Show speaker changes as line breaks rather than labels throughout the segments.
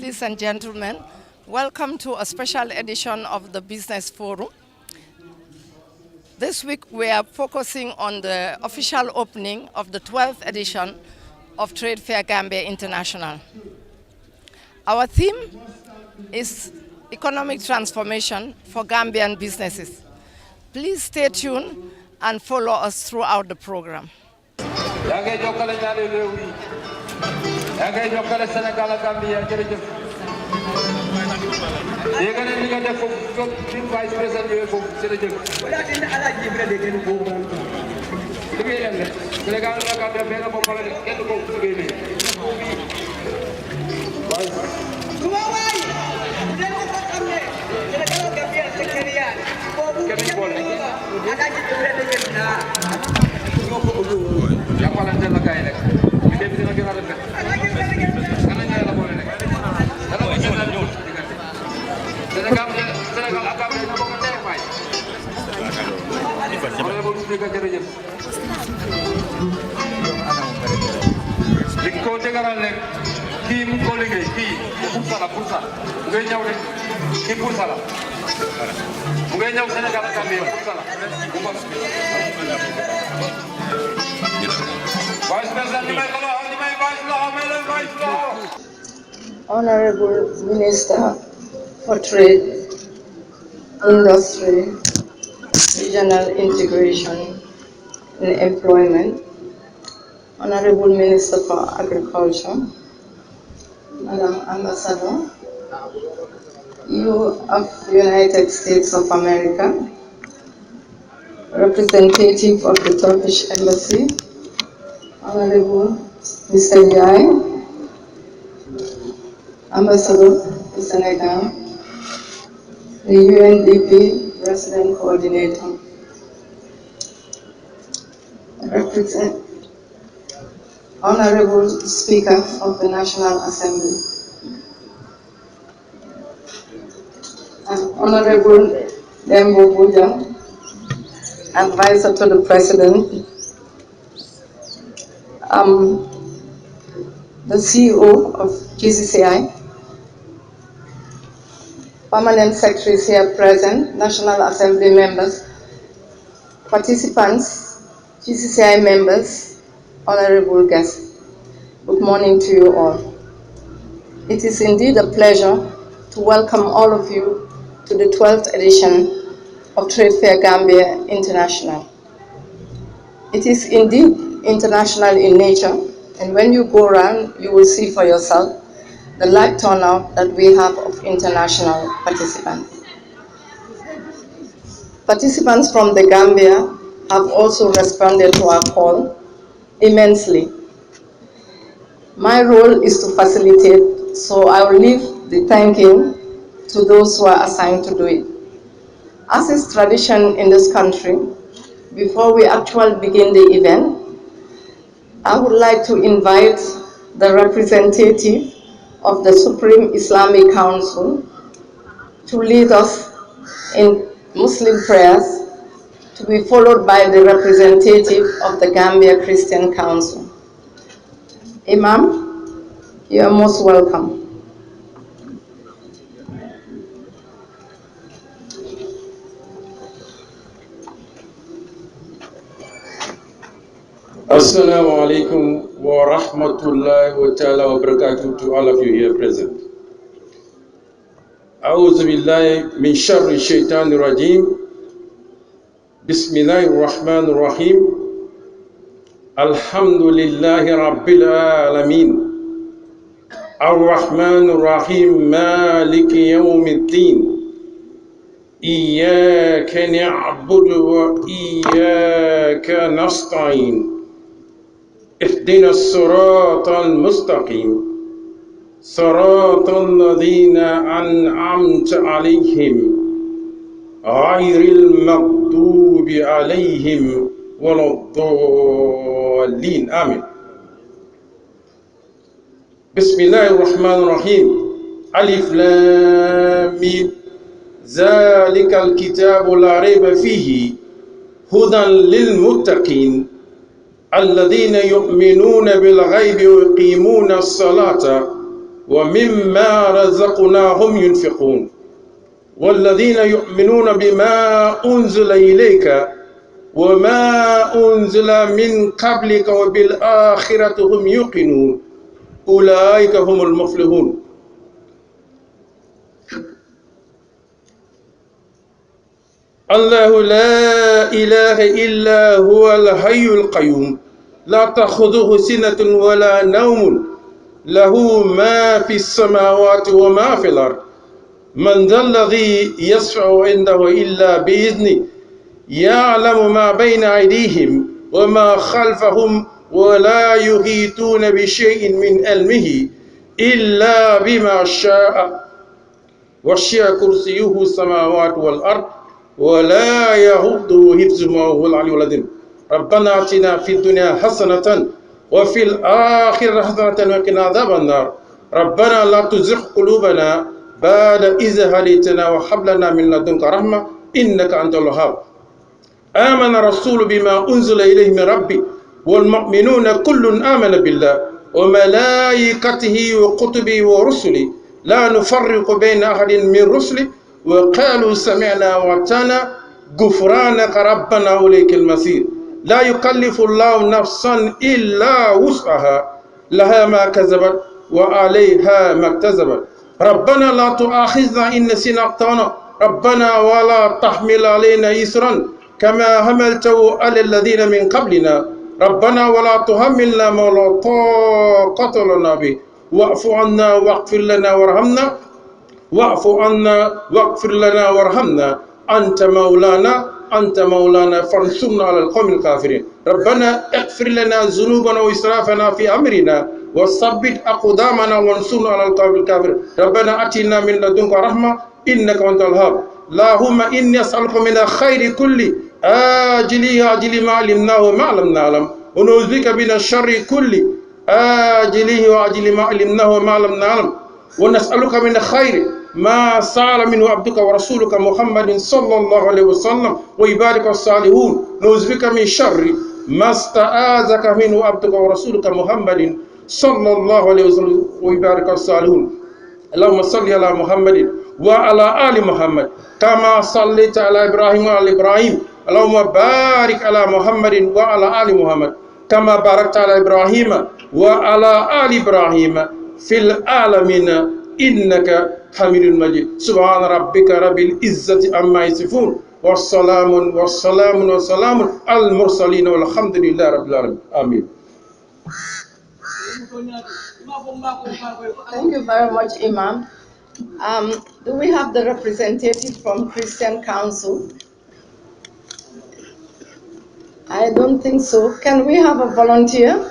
Ladies and gentlemen, welcome to a special edition of the Business Forum. This week we are focusing on the official opening of the 12th edition of Trade Fair Gambia International. Our theme is economic transformation for Gambian businesses. Please stay tuned and follow us throughout the program. Honorable Minister for Trade, Industry, Regional Integration and Employment, Honorable Minister for Agriculture, Madam Ambassador, you of the United States of America, representative of the Turkish Embassy, Honorable Mr. Tfgi, Ambassador to Senegal, the UNDP Resident Coordinator, represent Honorable Speaker of the National Assembly, Honorable Dembo Buja, Advisor to the President, the CEO of GCCI, Permanent Secretaries here present, National Assembly members, participants, GCCI members, honorable guests. Good morning to you all. It is indeed a pleasure to welcome all of you to the 12th edition of Trade Fair Gambia International. It is indeed international in nature, and when you go around, you will see for yourself the large turnout that we have of international participants. Participants from the Gambia have also responded to our call immensely. My role is to facilitate, so I will leave the thanking to those who are assigned to do it. As is tradition in this country, before we actually begin the event, I would like to invite the representative of the Supreme Islamic Council to lead us in Muslim prayers, to be followed by the representative of the Gambia Christian Council. Imam, you are most welcome.
Assalamu alaikum wa rahmatullahi wa ta'ala wa barakatuh to all of you here present. A'udhu billahi min sharri shaitanir rajim. Bismillahir rahmanir rahim. Alhamdulillahi rabbil alamin. Ar-Rahmanir Rahim, Maliki yawmiddin. Iyyaka na'budu wa iyyaka nasta'in. اهدنا الصراط المستقيم صراط الذين أنعمت عليهم غير المغضوب عليهم ولا الضالين آمين. بسم الله الرحمن الرحيم. ألف لام ميم. ذلك الكتاب لا ريب فيه هدى للمتقين الذين يؤمنون بالغيب ويقيمون الصلاة ومما رزقناهم ينفقون والذين يؤمنون بما أنزل إليك وما أنزل من قبلك وبالآخرة هم يوقنون أولئك هم المفلحون. الله لا إله إلا هو الحي القيوم لا تأخذه سنة ولا نوم له ما في السماوات وما في الأرض من ذا الذي يشفع عنده إلا بإذنه يعلم ما بين أيديهم وما خلفهم ولا يحيطون بشيء من علمه إلا بما شاء وسع كرسيه السماوات والأرض ولا يهوده حفظهما وهو العلي العظيم. ربنا آتنا في الدنيا حسنة وفي الآخرة حسنة وقنا عذاب النار. ربنا لا تزغ قلوبنا بعد إذ هديتنا وهب لنا من لدنك رحمة إنك أنت الوهاب. آمن الرسول بما أنزل إليه من ربه والمؤمنون كل آمن بالله وملائكته وكتبه ورسله لا نفرق بين أحد من رسله وقالوا سمعنا وأطعنا غفرانك ربنا وإليك المصير. لا يكلف الله نفسا إلا وسعها لها ما كسبت وعليها ما اكتسبت. ربنا لا تؤاخذنا إن نسينا أخطأنا ربنا ولا تحمل علينا إصرا كما حملته على الذين من قبلنا ربنا ولا تحملنا ما لا طاقة لنا به واعف عنا واغفر لنا وارحمنا واعف عنا واغفر لنا وارحمنا أنت مولانا فانصرنا على القوم الكافرين. ربنا اغفر لنا ذنوبنا وإسرافنا في أمرنا وثبت أقدامنا وانصرنا على القوم الكافرين. ربنا آتنا من لدنك رحمة إنك أنت الوهاب. اللهم إني أسألك من الخير كله آجله عاجله ما علمناه وما لم نعلم ونعوذ بك من الشر كله آجله وعاجله ما علمناه وما لم نعلم ونسألك من الخير ما سأل منه عبدك ورسولك محمد صلى الله عليه وسلم وعبادك الصالحون. نعوذ بك من شر ما استعاذك منه عبدك ورسولك محمد صلى الله عليه وسلم وعبادك الصالحون. اللهم صل على محمد وعلى آل محمد كما صليت على إبراهيم وعلى إبراهيم. اللهم بارك على محمد وعلى آل محمد كما باركت على إبراهيم وعلى آل إبراهيم في العالمين إنك حميد مجيد. سبحان ربك رب العزة عما يصفون والسلام على المرسلين والحمد لله رب العالمين. آمين.
Thank you very much, Imam. Do we have the representative from Christian Council? I don't think so. Can we have a volunteer?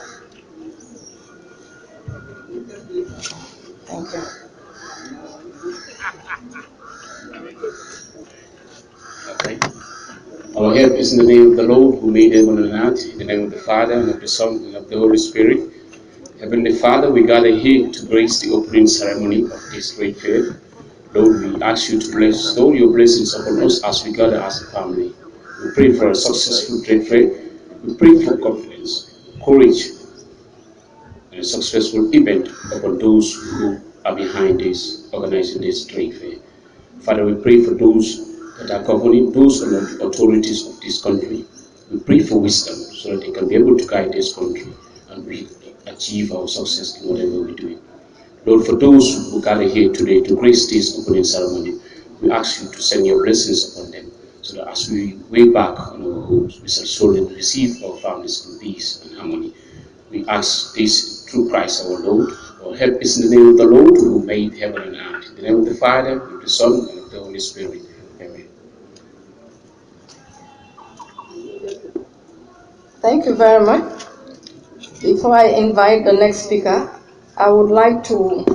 Thank you.
Okay. Our help is in the name of the Lord who made heaven and earth, in the name of the Father, and of the Son, and of the Holy Spirit. Heavenly Father, we gather here to grace the opening ceremony of this great fair. Lord, we ask you to bless all your blessings upon us as we gather as a family. We pray for a successful trade fair. We pray for confidence, courage, and a successful event upon those who are behind this, organizing this trade fair. Father, we pray for those that are governing, those are the authorities of this country. We pray for wisdom so that they can be able to guide this country and we achieve our success in whatever we're doing. Lord, for those who gather here today to grace this opening ceremony, we ask you to send your blessings upon them so that as we way back on our homes, we shall surely receive our families in peace and harmony. We ask this through Christ our Lord. Our help is in the name of the Lord who made heaven and earth. In the name of the Father, of the Son, and of the Holy Spirit. Amen.
Thank you very much. Before I invite the next speaker, I would like to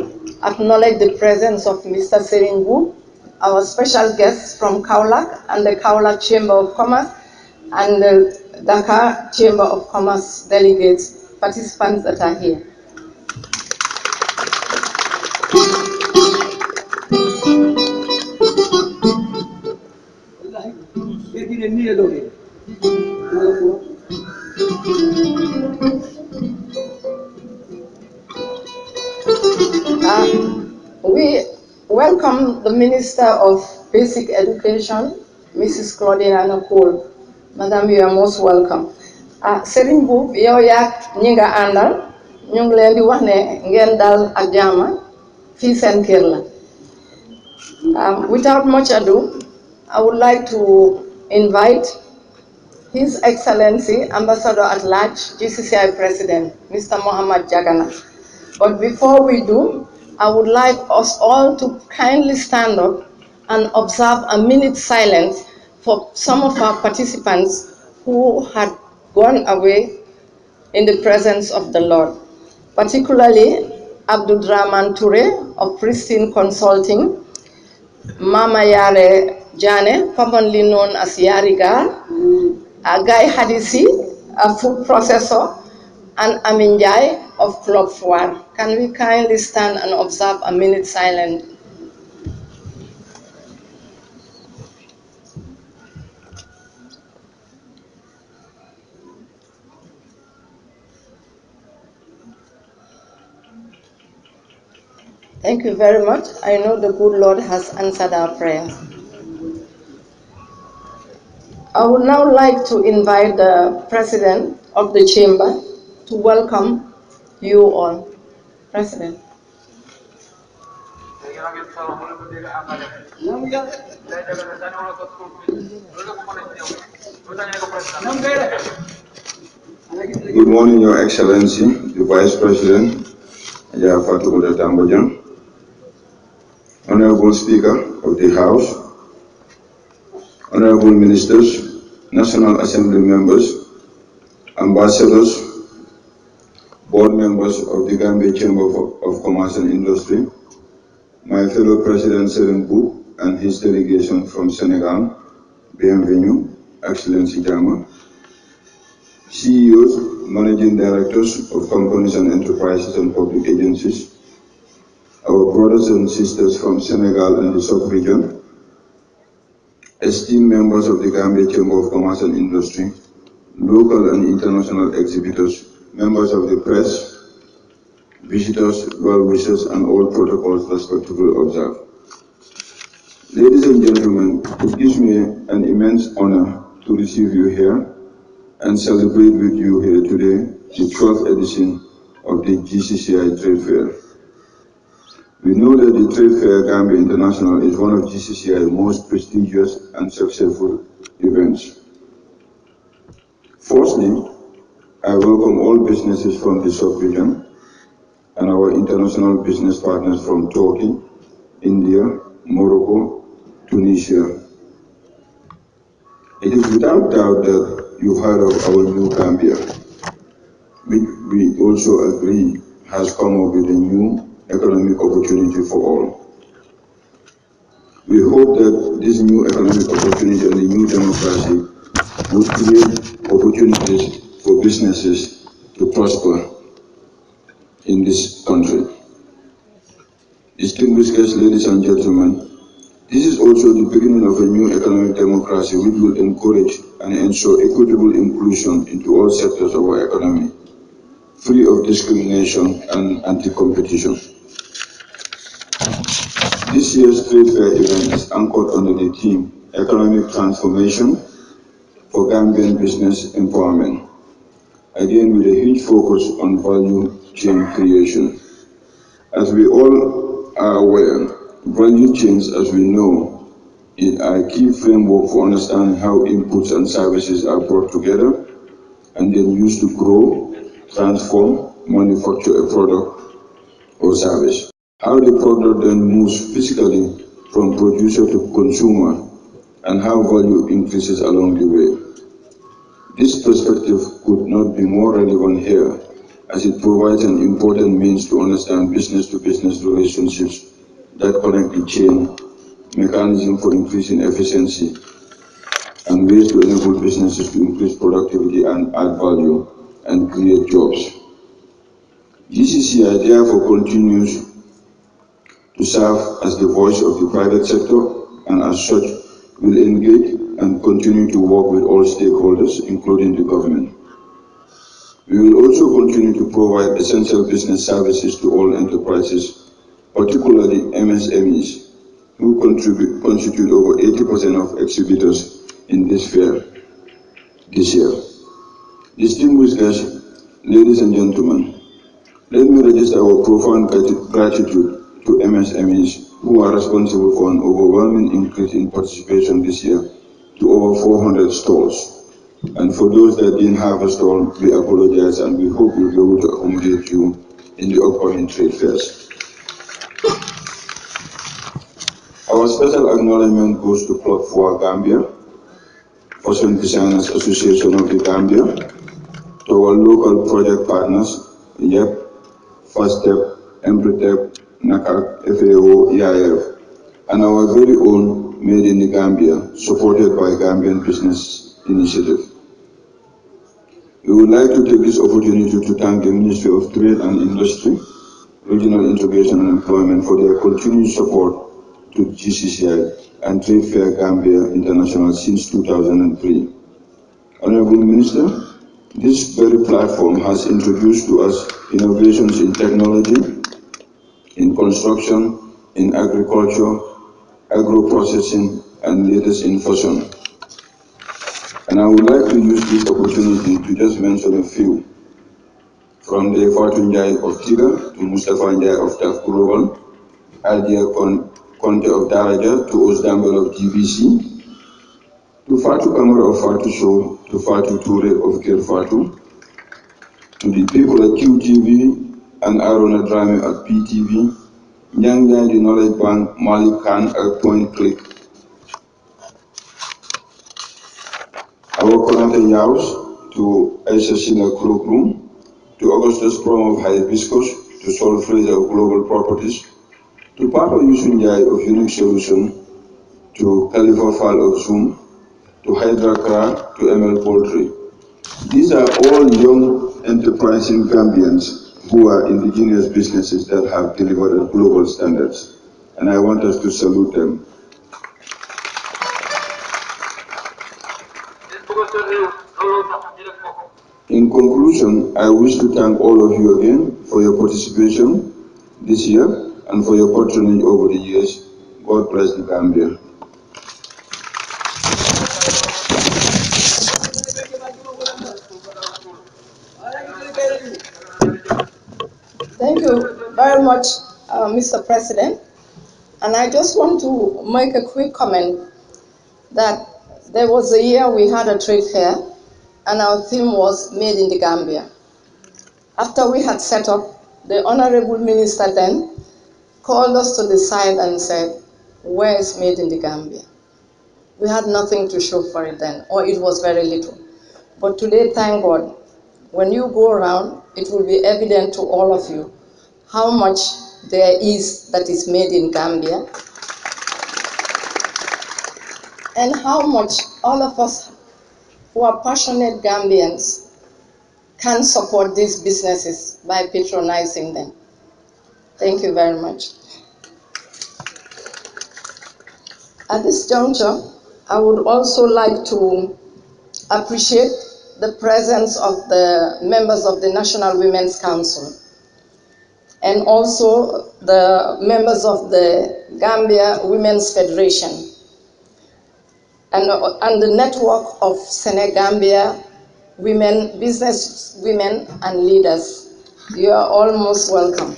acknowledge the presence of Mr. Sering Wu, our special guest from Kaolack and the Kaolack Chamber of Commerce and the Dakar Chamber of Commerce delegates, participants that are here. We welcome the Minister of Basic Education, Mrs. Claudine Anacol. Madam, you are most welcome. Serigne Mboup yow yak ñi nga àndal ñu ngi leen di wax ne ngeen dal ak jàmm fii seen kër la. Without much ado, I would like to invite His Excellency Ambassador at Large, GCCI President, Mr. Mohamed Jagana. But before we do, I would like us all to kindly stand up and observe a minute silence for some of our participants who had gone away in the presence of the Lord, particularly Abdulrahman Toure of Pristine Consulting, Mama Yare Jane, commonly known as Yarigar, Guy Hadisi, a food processor, and Amin Jai of Club Foire. Can we kindly stand and observe a minute silence? Thank you very much. I know the good Lord has answered our prayers. I would now like to invite the President of the Chamber to welcome you all. President.
Good morning, Your Excellency, the Vice President, Ajay Fatou Tambojan, Honorable Speaker of the House, Honorable Ministers, National Assembly members, ambassadors, board members of the Gambia Chamber of Commerce and Industry, my fellow President Serigne Mboup and his delegation from Senegal, bienvenue, Excellency Jama, CEOs, Managing Directors of companies and enterprises and public agencies, our brothers and sisters from Senegal and the sub-region, esteemed members of the Gambia Chamber of Commerce and Industry, local and international exhibitors, members of the press, visitors, well-wishers, and all protocols respectively observed. Ladies and gentlemen, it gives me an immense honor to receive you here and celebrate with you here today the 12th edition of the GCCI Trade Fair. We know that the Trade Fair Gambia International is one of GCCI's most prestigious and successful events. Firstly, I welcome all businesses from the sub-region and our international business partners from Turkey, India, Morocco, Tunisia. It is without doubt that you've heard of our new Gambia, which we also agree has come up with a new economic opportunity for all. We hope that this new economic opportunity and the new democracy would create opportunities for businesses to prosper in this country. Distinguished guests, ladies and gentlemen, this is also the beginning of a new economic democracy which will encourage and ensure equitable inclusion into all sectors of our economy, free of discrimination and anti-competition. This year's Trade Fair event is anchored under the theme Economic Transformation for Gambian Business Empowerment, again with a huge focus on value chain creation. As we all are aware, value chains, as we know, are a key framework for understanding how inputs and services are brought together and then used to grow, transform, manufacture a product or service. How the product then moves physically from producer to consumer and how value increases along the way. This perspective could not be more relevant here, as it provides an important means to understand business-to-business relationships that connect the chain, mechanism for increasing efficiency, and ways to enable businesses to increase productivity and add value and create jobs. GCCI therefore continues to serve as the voice of the private sector, and as such will engage and continue to work with all stakeholders, including the government. We will also continue to provide essential business services to all enterprises particularly MSMEs, who constitute over 80% of exhibitors in this fair this year. Distinguished guests, ladies and gentlemen, let me register our profound gratitude to MSMEs who are responsible for an overwhelming increase in participation this year to over 400 stalls. And for those that didn't have a stall, we apologize and we hope we'll be able to accommodate you in the upcoming trade fairs. Our special acknowledgement goes to Club for Gambia, Fashion Designers Association of the Gambia, to our local project partners, YEP, FASTEP, Embretep, NACAC, FAO, EIF, and our very own Made in the Gambia, supported by Gambian Business Initiative. We would like to take this opportunity to thank the Ministry of Trade and Industry, Regional Integration and Employment for their continued support to GCCI and Trade Fair Gambia International since 2003. Honorable Minister, this very platform has introduced to us innovations in technology, in construction, in agriculture, agro-processing, and latest in fashion. And I would like to use this opportunity to just mention a few. From the Fatou Njai of Tiga to Mustafa Njai of TAF Global, Adia Conte of Daraja to Osdambel of GBC, to Fatou Kamara of Fatou Show, to Fatou Toure of Kir Fatou, to the people at QTV and Aaron Adrame at PTV, Nyang Nyang the Knowledge Bank, Malik Khan at Point Click, our Konate Yaus, to Aisha Sina Cloakroom, to Augustus Prom of Hibiscus, to Sol Fraser of Global Properties, to Papa Yusun Jai of Unique Solution, to Khalifa Fall of Zoom, to Hydra Kra, to ML Poultry. These are all young, enterprising Gambians who are indigenous businesses that have delivered at global standards, and I want us to salute them. In conclusion, I wish to thank all of you again for your participation this year and for your patronage over the years. God bless the Gambia.
Thank you very much, Mr. President. And I just want to make a quick comment that there was a year we had a trade fair and our theme was Made in the Gambia. After we had set up, the Honorable Minister then called us to the side and said, where is Made in the Gambia? We had nothing to show for it then, or it was very little. But today, thank God, when you go around, it will be evident to all of you how much there is that is made in Gambia, and how much all of us who are passionate Gambians can support these businesses by patronizing them. Thank you very much. At this juncture, I would also like to appreciate the presence of the members of the National Women's Council and also the members of the Gambia Women's Federation and the network of Senegambia women, business women and leaders. You are all most welcome.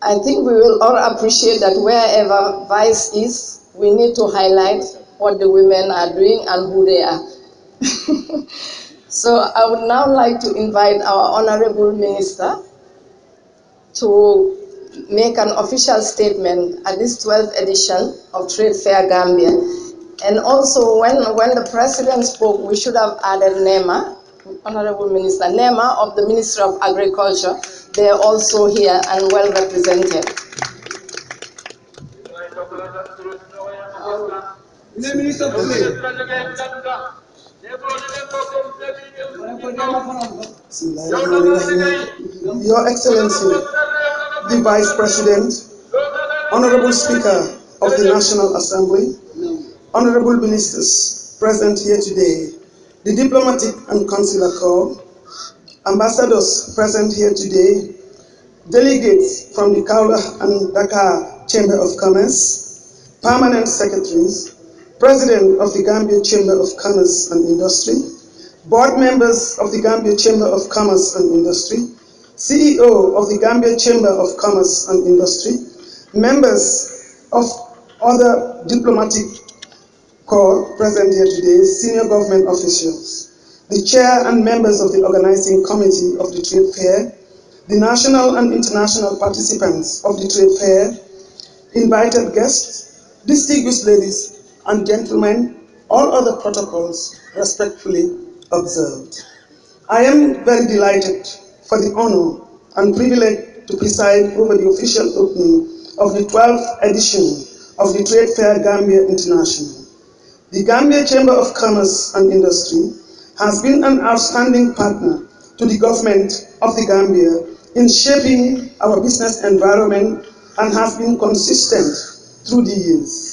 I think we will all appreciate that wherever Vice is, we need to highlight what the women are doing and who they are. So I would now like to invite our Honorable Minister to make an official statement at this 12th edition of Trade Fair Gambia. And also when the President spoke, we should have added NEMA, Honorable Minister NEMA of the Ministry of Agriculture. They are also here and well represented.
Your Excellency, the Vice President, Honorable Speaker of the National Assembly, Honorable Ministers present here today, the Diplomatic and Consular Corps, Ambassadors present here today, delegates from the Kaula and Dakar Chamber of Commerce, permanent secretaries, president of the Gambia Chamber of Commerce and Industry, board members of the Gambia Chamber of Commerce and Industry, CEO of the Gambia Chamber of Commerce and Industry, members of other diplomatic corps present here today, senior government officials, the chair and members of the organizing committee of the trade fair, the national and international participants of the trade fair, invited guests, distinguished ladies and gentlemen, all other protocols respectfully observed. I am very delighted for the honor and privilege to preside over the official opening of the 12th edition of the Trade Fair Gambia International. The Gambia Chamber of Commerce and Industry has been an outstanding partner to the government of the Gambia in shaping our business environment and has been consistent through the years.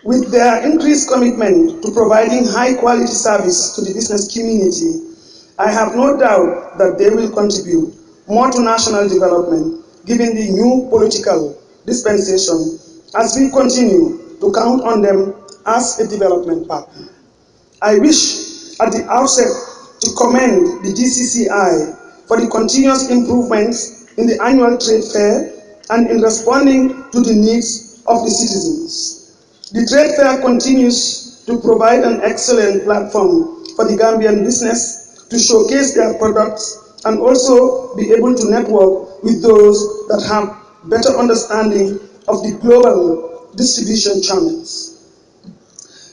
With their increased commitment to providing high-quality service to the business community, I have no doubt that they will contribute more to national development given the new political dispensation as we continue to count on them as a development partner. I wish at the outset to commend the GCCI for the continuous improvements in the annual trade fair and in responding to the needs of the citizens. The trade fair continues to provide an excellent platform for the Gambian business to showcase their products and also be able to network with those that have better understanding of the global distribution channels.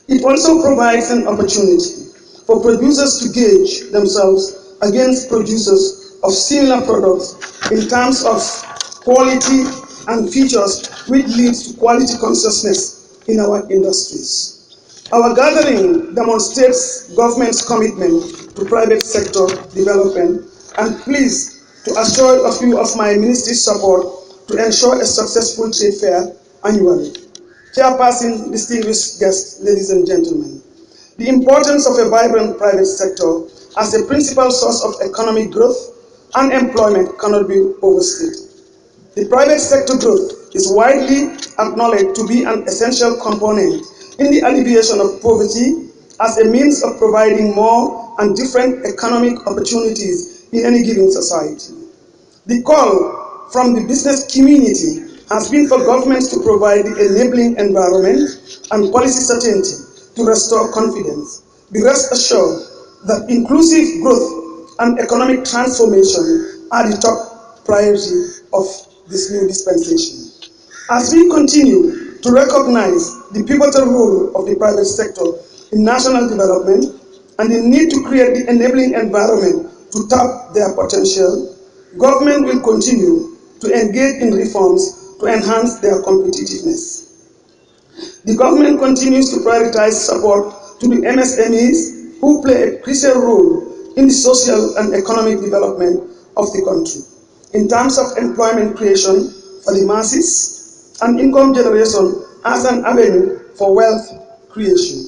It also provides an opportunity for producers to gauge themselves against producers of similar products in terms of quality and features, which leads to quality consciousness in our industries. Our gathering demonstrates government's commitment to private sector development and pleased to assure a few of my ministry's support to ensure a successful trade fair annually. Chairperson, distinguished guests, ladies and gentlemen, the importance of a vibrant private sector as a principal source of economic growth and employment cannot be overstated. The private sector growth is widely acknowledged to be an essential component in the alleviation of poverty as a means of providing more and different economic opportunities in any given society. The call from the business community has been for governments to provide the enabling environment and policy certainty to restore confidence. Be rest assured that inclusive growth and economic transformation are the top priority of this new dispensation. As we continue to recognize the pivotal role of the private sector in national development and the need to create the enabling environment to tap their potential, government will continue to engage in reforms to enhance their competitiveness. The government continues to prioritize support to the MSMEs who play a crucial role in the social and economic development of the country in terms of employment creation for the masses and income generation as an avenue for wealth creation.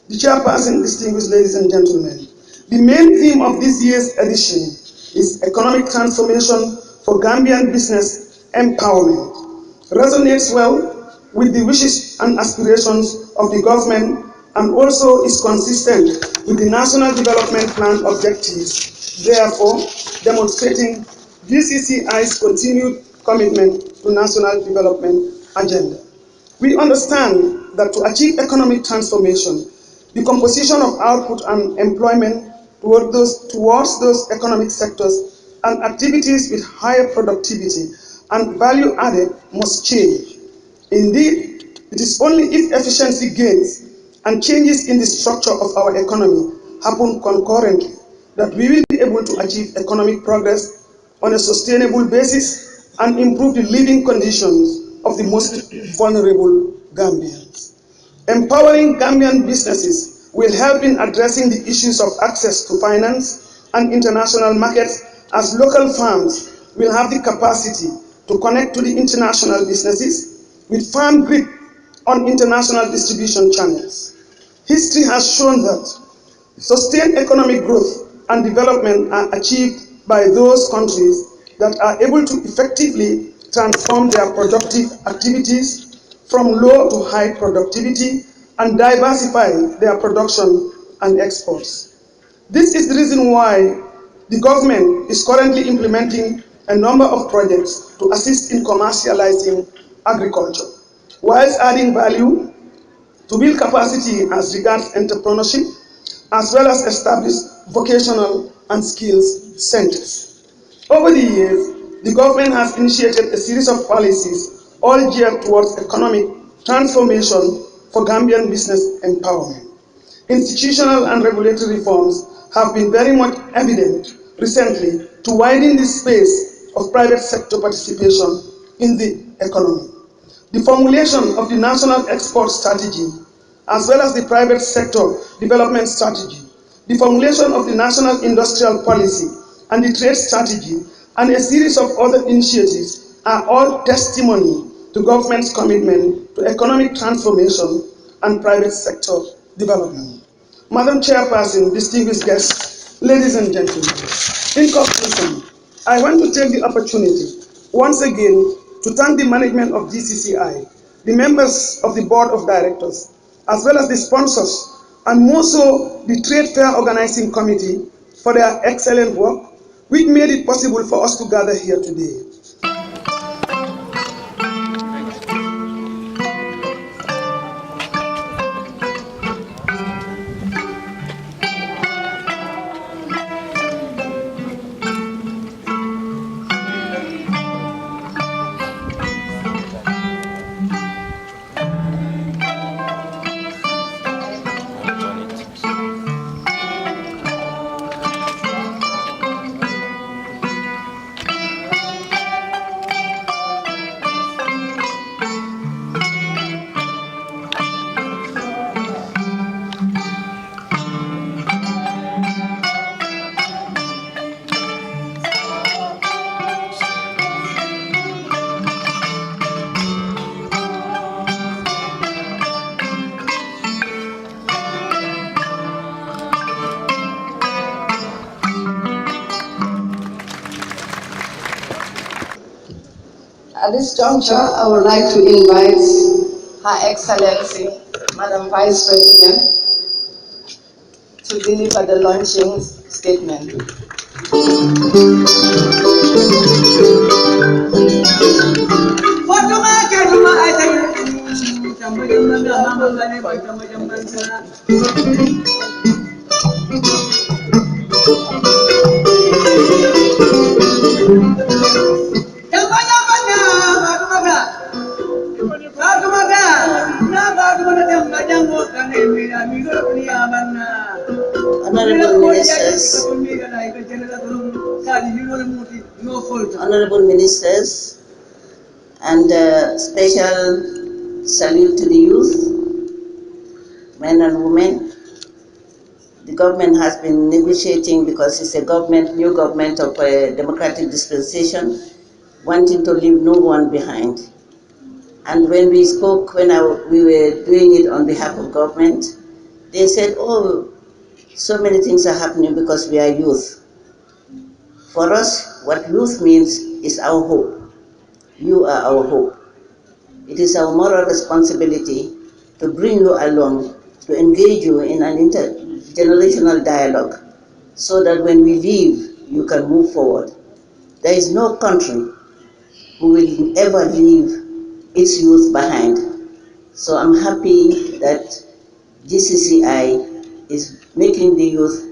The chairperson, distinguished ladies and gentlemen, the main theme of this year's edition is economic transformation for Gambian business empowerment. Resonates well with the wishes and aspirations of the government and also is consistent with the National Development Plan objectives, therefore demonstrating GCCI's continued commitment to national development agenda. We understand that to achieve economic transformation, the composition of output and employment towards those economic sectors and activities with higher productivity and value added must change. Indeed, it is only if efficiency gains and changes in the structure of our economy happen concurrently that we will be able to achieve economic progress on a sustainable basis and improve the living conditions of the most vulnerable Gambians. Empowering Gambian businesses will help in addressing the issues of access to finance and international markets, as local firms will have the capacity to connect to the international businesses with firm grip on international distribution channels. History has shown that sustained economic growth and development are achieved by those countries that are able to effectively transform their productive activities from low to high productivity and diversify their production and exports. This is the reason why the government is currently implementing a number of projects to assist in commercializing agriculture, whilst adding value to build capacity as regards entrepreneurship, as well as establish vocational and skills centers. Over the years, the government has initiated a series of policies all geared towards economic transformation for Gambian business empowerment. Institutional and regulatory reforms have been very much evident recently to widen the space of private sector participation in the economy. The formulation of the national export strategy, as well as the private sector development strategy, the formulation of the national industrial policy and the trade strategy, and a series of other initiatives are all testimony to government's commitment to economic transformation and private sector development. Madam Chairperson, distinguished guests, ladies and gentlemen, in conclusion, I want to take the opportunity once again to thank the management of GCCI, the members of the board of directors, as well as the sponsors, and more so the Trade Fair Organizing Committee for their excellent work, which made it possible for us to gather here today.
At this juncture, I would like to invite Her Excellency, Madam Vice President, to deliver the launching statement.
Honorable Ministers, and special salute to the youth, men and women. The government has been negotiating because it's a government, new government of a democratic dispensation, wanting to leave no one behind. And when we spoke, we were doing it on behalf of government, they said, oh, so many things are happening because we are youth. For us, what youth means is our hope. You are our hope. It is our moral responsibility to bring you along, to engage you in an intergenerational dialogue, so that when we leave, you can move forward. There is no country who will ever leave its youth behind. So I'm happy that GCCI is making the youth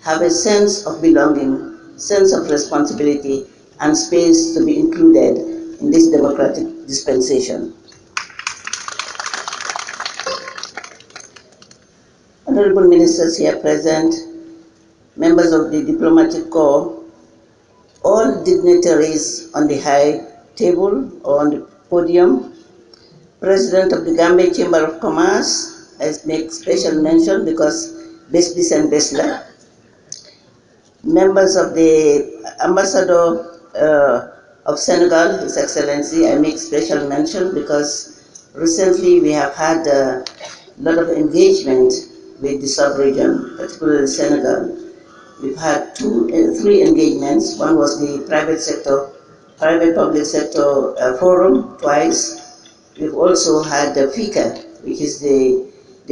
have a sense of belonging, sense of responsibility, and space to be included in this democratic dispensation. Honorable Ministers here present, members of the Diplomatic Corps, all dignitaries on the high table or on the podium, President of the Gambia Chamber of Commerce, I make special mention because Besbis and Besla, members of the Ambassador of Senegal, His Excellency, I make special mention because recently we have had a lot of engagement with the sub-region, particularly Senegal. we've had three engagements. One was the private-public sector forum twice. We've also had the FICA, which is the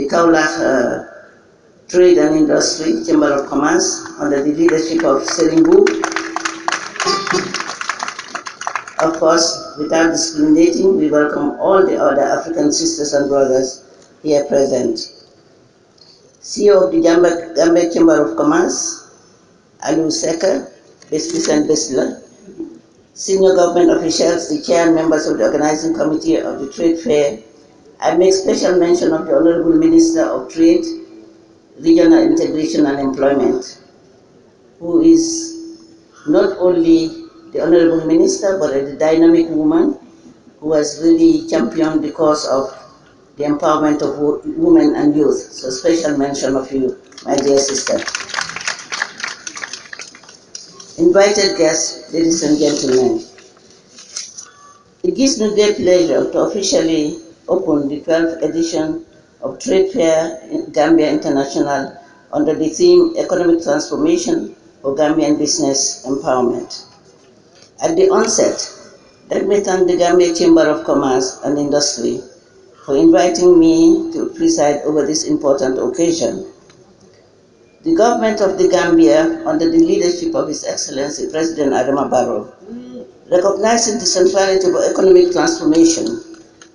Kaulach Trade and Industry Chamber of Commerce under the leadership of Serimbu. Of course, without discriminating, we welcome all the other African sisters and brothers here present. CEO of the Gambia Chamber of Commerce, Alu Seka, Business and Bisla, senior government officials, the chair and members of the organizing committee of the trade fair. I make special mention of the Honorable Minister of Trade, Regional Integration and Employment, who is not only the Honorable Minister, but a dynamic woman who has really championed the cause of the empowerment of women and youth. So special mention of you, my dear sister. Invited guests, ladies and gentlemen, it gives me great pleasure to officially open the 12th edition of Trade Fair in Gambia International under the theme Economic Transformation for Gambian Business Empowerment. At the onset, let me thank the Gambia Chamber of Commerce and Industry for inviting me to preside over this important occasion. The government of the Gambia, under the leadership of His Excellency President Adama Barrow, recognizing the centrality of economic transformation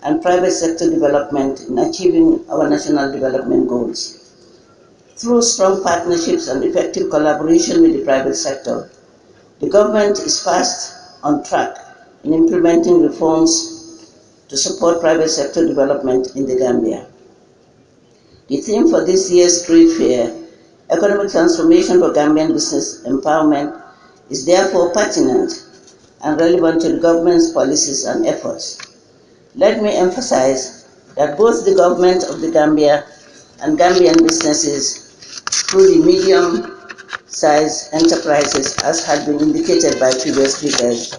and private sector development in achieving our national development goals. Through strong partnerships and effective collaboration with the private sector, the government is fast on track in implementing reforms to support private sector development in the Gambia. The theme for this year's trade fair, Economic Transformation for Gambian Business Empowerment, is therefore pertinent and relevant to the government's policies and efforts. Let me emphasize that both the government of the Gambia and Gambian businesses, through the medium-sized enterprises, as had been indicated by previous speakers,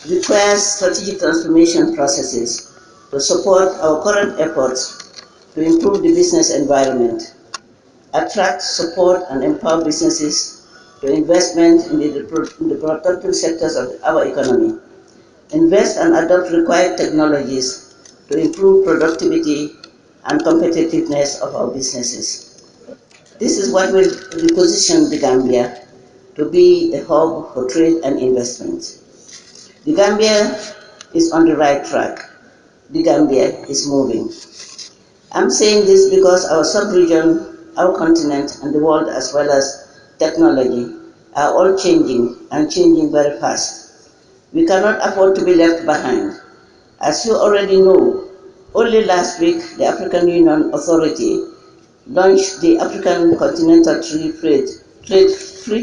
requires strategic transformation processes to support our current efforts to improve the business environment, attract, support, and empower businesses to investment in the productive sectors of our economy, invest and adopt required technologies to improve productivity and competitiveness of our businesses. This is what will reposition the Gambia to be a hub for trade and investment. The Gambia is on the right track. The Gambia is moving. I'm saying this because our sub-region, our continent, and the world, as well as technology, are all changing and changing very fast. We cannot afford to be left behind. As you already know, only last week the African Union Authority launched the African Continental Free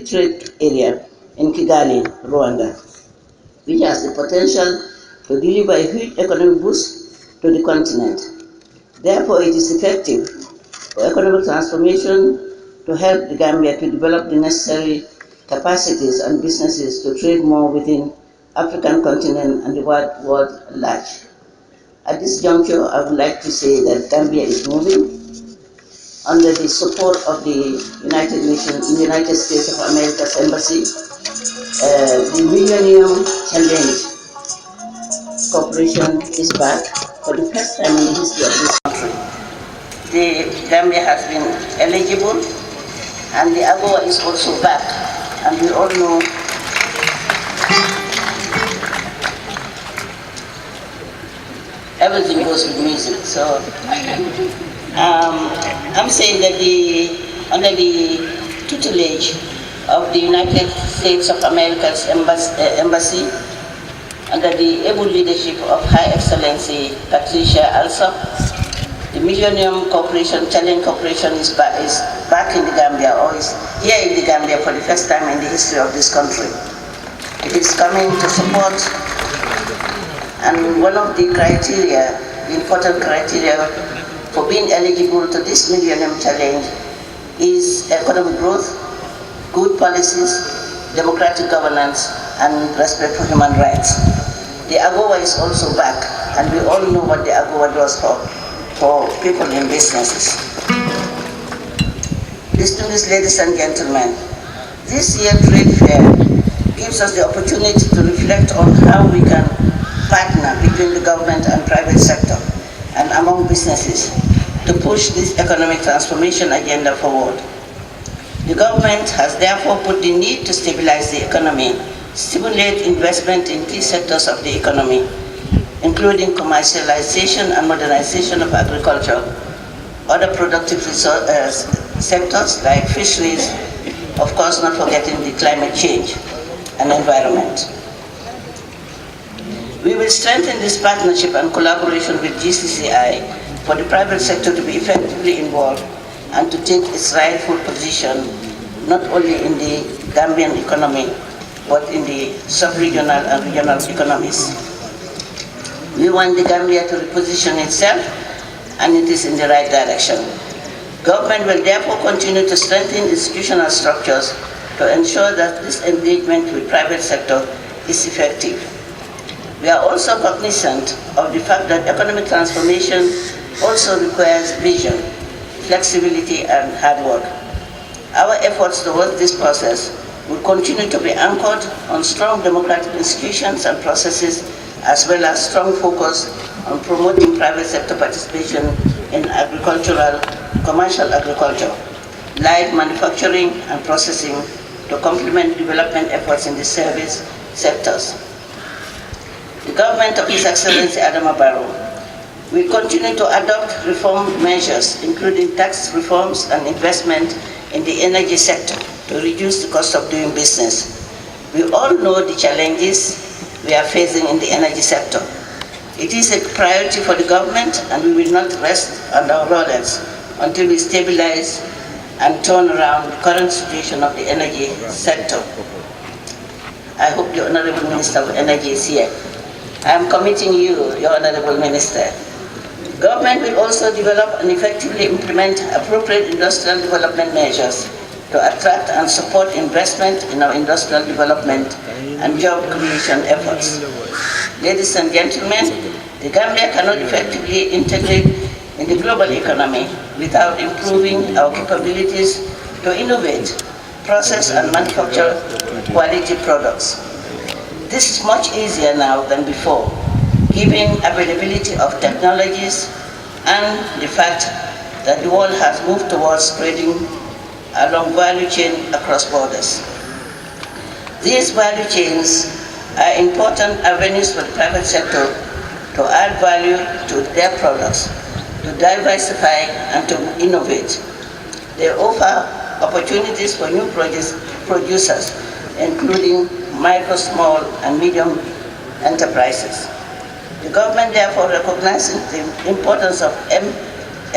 Trade Area in Kigali, Rwanda, which has the potential to deliver a huge economic boost to the continent. Therefore, it is effective for economic transformation to help the Gambia to develop the necessary capacities and businesses to trade more within African continent and the world at large. At this juncture, I would like to say that Gambia is moving under the support of the United States of America's Embassy. The Millennium Challenge Corporation is back for the first time in the history of this country. The Gambia has been eligible, and the AGOA is also back. And we all know everything goes with music. So I'm saying that under the tutelage of the United States of America's Embassy, under the able leadership of High Excellency Patricia Alsop, the Millennium Challenge Corporation is back in the Gambia, or is here in the Gambia for the first time in the history of this country. It is coming to support, and one of the criteria, the important criteria for being eligible to this Millennium Challenge is economic growth, good policies, democratic governance, and respect for human rights. The AGOA is also back, and we all know what the AGOA does for people in businesses. Distinguished ladies and gentlemen, This year trade fair gives us the opportunity to reflect on how we can partner between the government and private sector and among businesses to push this economic transformation agenda forward. The government has therefore put the need to stabilize the economy, stimulate investment in key sectors of the economy, including commercialization and modernization of agriculture, other productive sectors like fisheries, of course not forgetting the climate change and environment. We will strengthen this partnership and collaboration with GCCI for the private sector to be effectively involved and to take its rightful position not only in the Gambian economy but in the sub-regional and regional economies. We want the Gambia to reposition itself, and it is in the right direction. Government will therefore continue to strengthen institutional structures to ensure that this engagement with private sector is effective. We are also cognizant of the fact that economic transformation also requires vision, flexibility, and hard work. Our efforts towards this process will continue to be anchored on strong democratic institutions and processes, as well as strong focus on promoting private sector participation in commercial agriculture, light manufacturing and processing to complement development efforts in the service sectors. The government of His Excellency Adama Barrow will continue to adopt reform measures, including tax reforms and investment in the energy sector to reduce the cost of doing business. We all know the challenges we are facing in the energy sector. It is a priority for the government, and we will not rest on our laurels until we stabilize and turn around the current situation of the energy sector. I hope the Honorable Minister of Energy is here. I am committing you, your Honorable Minister. Government will also develop and effectively implement appropriate industrial development measures to attract and support investment in our industrial development and job creation efforts. Ladies and gentlemen, the Gambia cannot effectively integrate in the global economy without improving our capabilities to innovate, process and manufacture quality products. This is much easier now than before, given availability of technologies and the fact that the world has moved towards spreading along value chain across borders. These value chains are important avenues for the private sector to add value to their products, to diversify and to innovate. They offer opportunities for new producers, including micro, small, and medium enterprises. The government therefore recognizes the importance of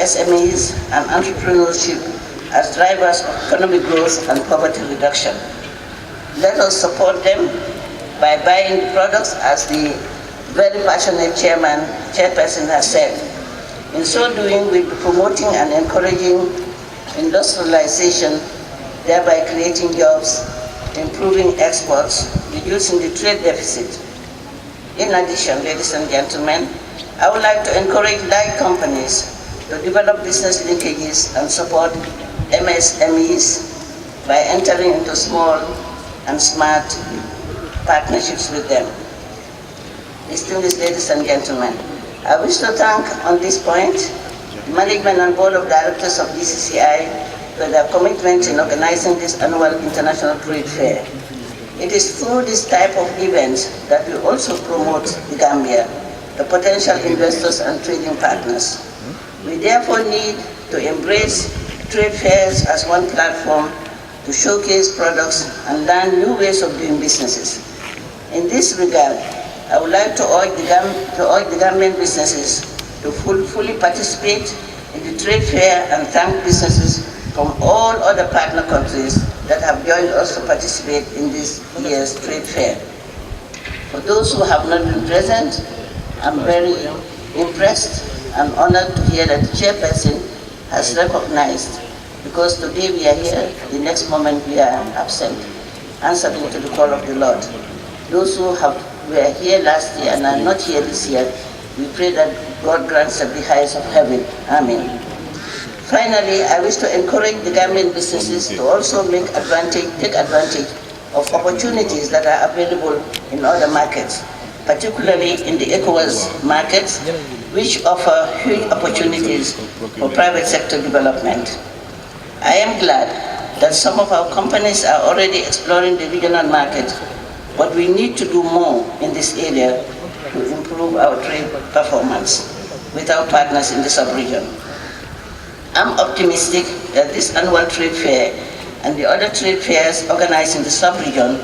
SMEs and entrepreneurship as drivers of economic growth and poverty reduction. Let us support them by buying the products, as the very passionate chairperson has said. In so doing, we'll be promoting and encouraging industrialization, thereby creating jobs, improving exports, reducing the trade deficit. In addition, ladies and gentlemen, I would like to encourage light companies to develop business linkages and support MSMEs by entering into small and smart partnerships with them. Distinguished ladies and gentlemen, I wish to thank on this point the management and board of directors of GCCI for their commitment in organizing this annual international trade fair. It is through this type of events that we also promote the Gambia, the potential investors and trading partners. We therefore need to embrace trade fairs as one platform to showcase products and learn new ways of doing businesses. In this regard, I would like to urge the Gambian businesses to fully participate in the trade fair and thank businesses from all other partner countries that have joined us to participate in this year's trade fair. For those who have not been present, I'm very impressed and honored to hear that the chairperson has recognized, because today we are here, the next moment we are absent, answering to the call of the Lord. Those who were here last year and are not here this year, we pray that God grants them the highest of heaven. Amen. Finally, I wish to encourage the Gambian businesses to also take advantage of opportunities that are available in other markets, particularly in the ECOWAS markets, which offer huge opportunities for private sector development. I am glad that some of our companies are already exploring the regional market, but we need to do more in this area to improve our trade performance with our partners in the sub-region. I'm optimistic that this annual trade fair and the other trade fairs organized in the sub-region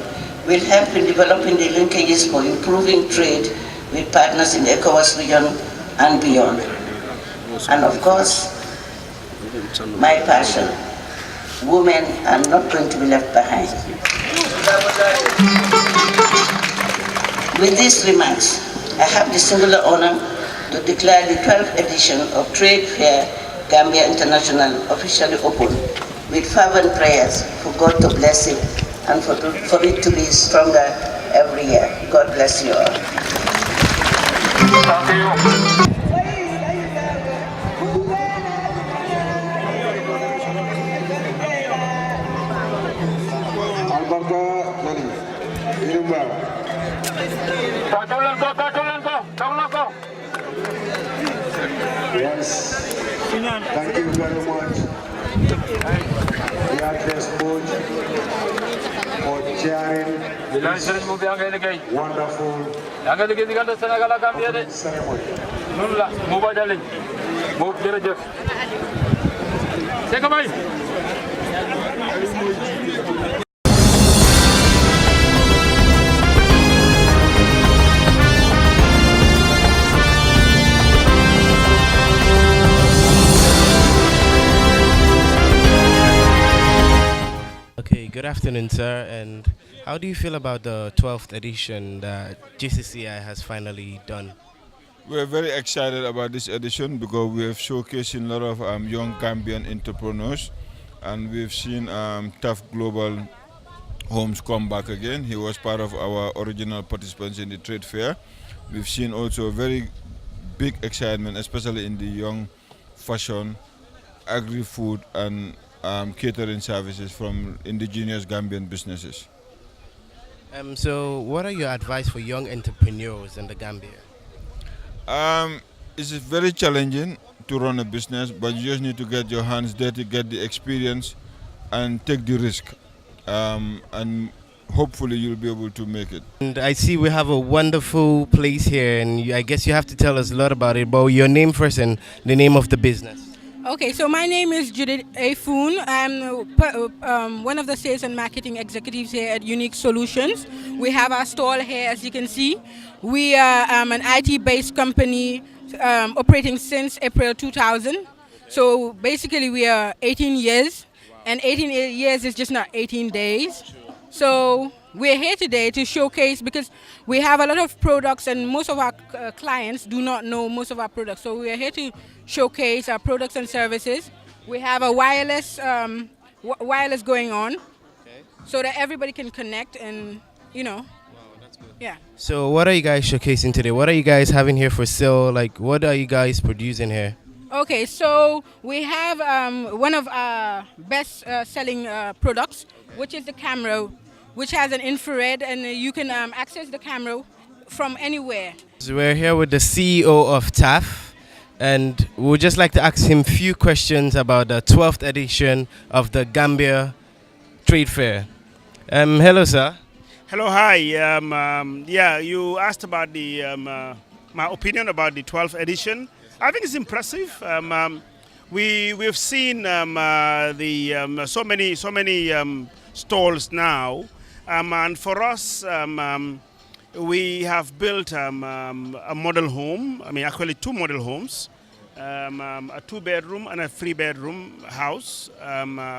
will help in developing the linkages for improving trade with partners in the ECOWAS region and beyond. And of course, my passion, women are not going to be left behind. With these remarks, I have the singular honor to declare the 12th edition of Trade Fair Gambia International officially open, with fervent prayers for God to bless it and for it to be stronger every year. God bless you all.
Yes, thank you very much. We address both for sharing this wonderful ceremony.
Okay, good afternoon, sir. And how do you feel about the 12th edition that GCCI has finally done?
We're very excited about this edition because we have showcased a lot of young Gambian entrepreneurs, and we've seen Tough Global Homes come back again. He was part of our original participants in the trade fair. We've seen also very big excitement, especially in the young fashion, agri-food, and catering services from indigenous Gambian businesses.
So, what are your advice for young entrepreneurs in the Gambia?
It's very challenging to run a business, but you just need to get your hands dirty, get the experience, and take the risk. And hopefully you'll be able to make it.
And I see we have a wonderful place here, and I guess you have to tell us a lot about it. But your name first and the name of the business.
Okay, so my name is Judith Afoon. I'm one of the sales and marketing executives here at Unique Solutions. We have our stall here, as you can see. We are an IT-based company operating since April 2000. So basically we are 18 years, and 18 years is just not 18 days. So we're here today to showcase, because we have a lot of products and most of our clients do not know most of our products. So we're here to showcase our products and services. We have a wireless going on, so that everybody can connect and, yeah.
So what are you guys showcasing today? What are you guys having here for sale? Like, what are you guys producing here?
Okay, so we have one of our best selling products, which is the camera, which has an infrared, and you can access the camera from anywhere.
So we're here with the CEO of TAF, and we would just like to ask him a few questions about the 12th edition of the Gambia Trade Fair. Hello, sir.
Hello, hi. Yeah, you asked about the my opinion about the 12th edition. I think it's impressive. We've seen so many stalls now, and for us, we have built a model home. I mean, actually 2 model homes, a 2-bedroom and a 3-bedroom house,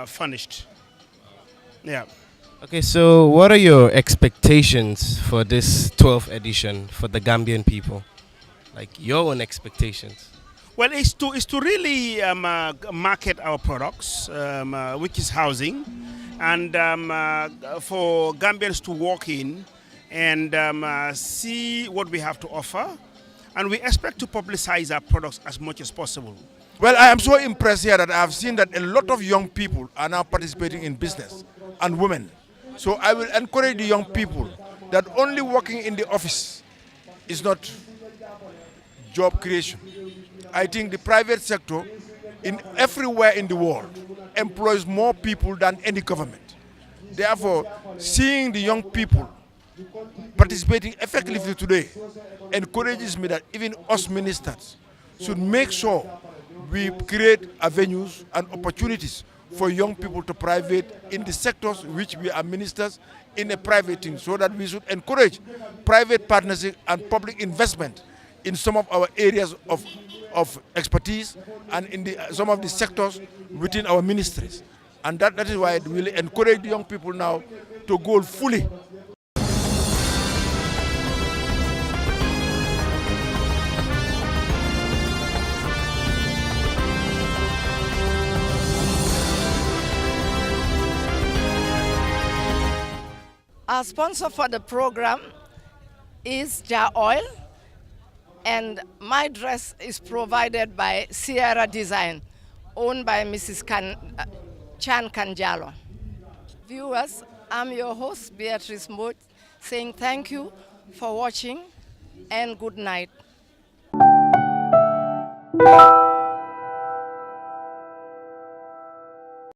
furnished. Yeah.
Okay, so what are your expectations for this 12th edition for the Gambian people? Like your own expectations?
Well, it's to really market our products, which is housing, and for Gambians to walk in and see what we have to offer. And we expect to publicize our products as much as possible.
Well, I am so impressed here that I have seen that a lot of young people are now participating in business, and women. So I will encourage the young people that only working in the office is not job creation. I think the private sector in everywhere in the world employs more people than any government. Therefore, seeing the young people participating effectively today encourages me that even us ministers should make sure we create avenues and opportunities for young people to private in the sectors which we are ministers in a private thing, so that we should encourage private partnership and public investment in some of our areas of expertise and in some of the sectors within our ministries. And that is why we will encourage the young people now to go fully.
Our sponsor for the program is Jar Oil, and my dress is provided by Sierra Design, owned by Mrs. Chan Kanjalo. Viewers, I'm your host, Beatrice Moat, saying thank you for watching and good night.